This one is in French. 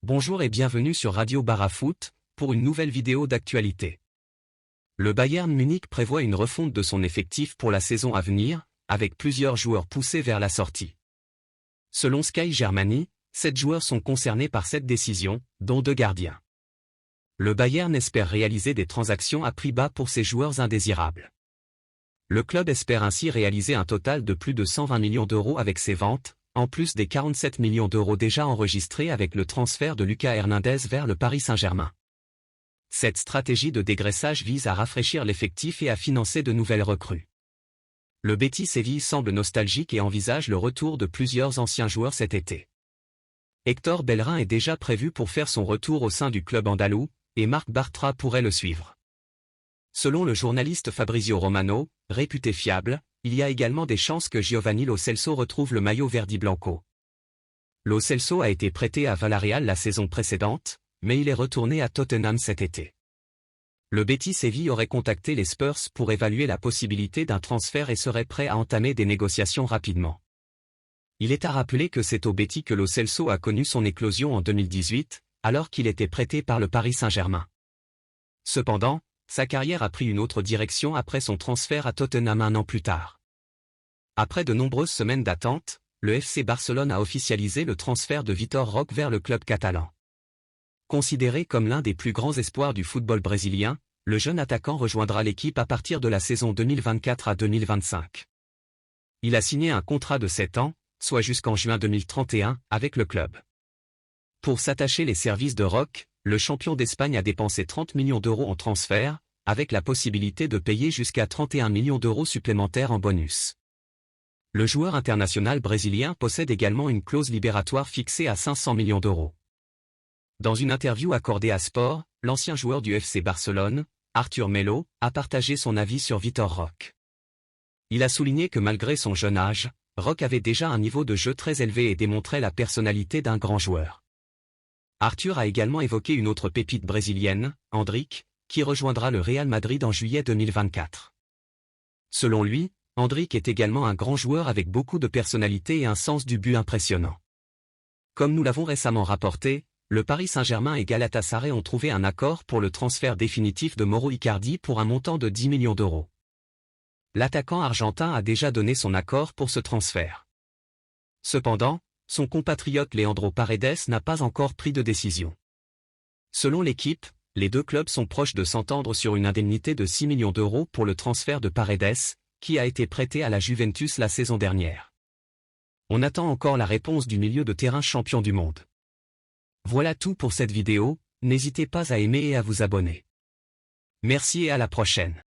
Bonjour et bienvenue sur Radio Barafoot, pour une nouvelle vidéo d'actualité. Le Bayern Munich prévoit une refonte de son effectif pour la saison à venir, avec plusieurs joueurs poussés vers la sortie. Selon Sky Germany, 7 joueurs sont concernés par cette décision, dont 2 gardiens. Le Bayern espère réaliser des transactions à prix bas pour ses joueurs indésirables. Le club espère ainsi réaliser un total de plus de 120 millions d'euros avec ses ventes, en plus des 47 millions d'euros déjà enregistrés avec le transfert de Lucas Hernandez vers le Paris Saint-Germain. Cette stratégie de dégraissage vise à rafraîchir l'effectif et à financer de nouvelles recrues. Le Betis Séville semble nostalgique et envisage le retour de plusieurs anciens joueurs cet été. Hector Bellerin est déjà prévu pour faire son retour au sein du club andalou, et Marc Bartra pourrait le suivre. Selon le journaliste Fabrizio Romano, réputé fiable, il y a également des chances que Giovanni Lo Celso retrouve le maillot verdi-blanco. Lo Celso a été prêté à Villarreal la saison précédente, mais il est retourné à Tottenham cet été. Le Betis Séville aurait contacté les Spurs pour évaluer la possibilité d'un transfert et serait prêt à entamer des négociations rapidement. Il est à rappeler que c'est au Betis que Lo Celso a connu son éclosion en 2018, alors qu'il était prêté par le Paris Saint-Germain. Cependant, sa carrière a pris une autre direction après son transfert à Tottenham un an plus tard. Après de nombreuses semaines d'attente, le FC Barcelone a officialisé le transfert de Vitor Roque vers le club catalan. Considéré comme l'un des plus grands espoirs du football brésilien, le jeune attaquant rejoindra l'équipe à partir de la saison 2024 à 2025. Il a signé un contrat de 7 ans, soit jusqu'en juin 2031, avec le club. Pour s'attacher les services de Roque, le champion d'Espagne a dépensé 30 millions d'euros en transfert, avec la possibilité de payer jusqu'à 31 millions d'euros supplémentaires en bonus. Le joueur international brésilien possède également une clause libératoire fixée à 500 millions d'euros. Dans une interview accordée à Sport, l'ancien joueur du FC Barcelone, Arthur Melo, a partagé son avis sur Vitor Roque. Il a souligné que malgré son jeune âge, Roque avait déjà un niveau de jeu très élevé et démontrait la personnalité d'un grand joueur. Arthur a également évoqué une autre pépite brésilienne, Endrick, qui rejoindra le Real Madrid en juillet 2024. Selon lui, Endrick est également un grand joueur avec beaucoup de personnalité et un sens du but impressionnant. Comme nous l'avons récemment rapporté, le Paris Saint-Germain et Galatasaray ont trouvé un accord pour le transfert définitif de Mauro Icardi pour un montant de 10 millions d'euros. L'attaquant argentin a déjà donné son accord pour ce transfert. Cependant, son compatriote Leandro Paredes n'a pas encore pris de décision. Selon l'équipe, les deux clubs sont proches de s'entendre sur une indemnité de 6 millions d'euros pour le transfert de Paredes, qui a été prêté à la Juventus la saison dernière. On attend encore la réponse du milieu de terrain champion du monde. Voilà tout pour cette vidéo, n'hésitez pas à aimer et à vous abonner. Merci et à la prochaine.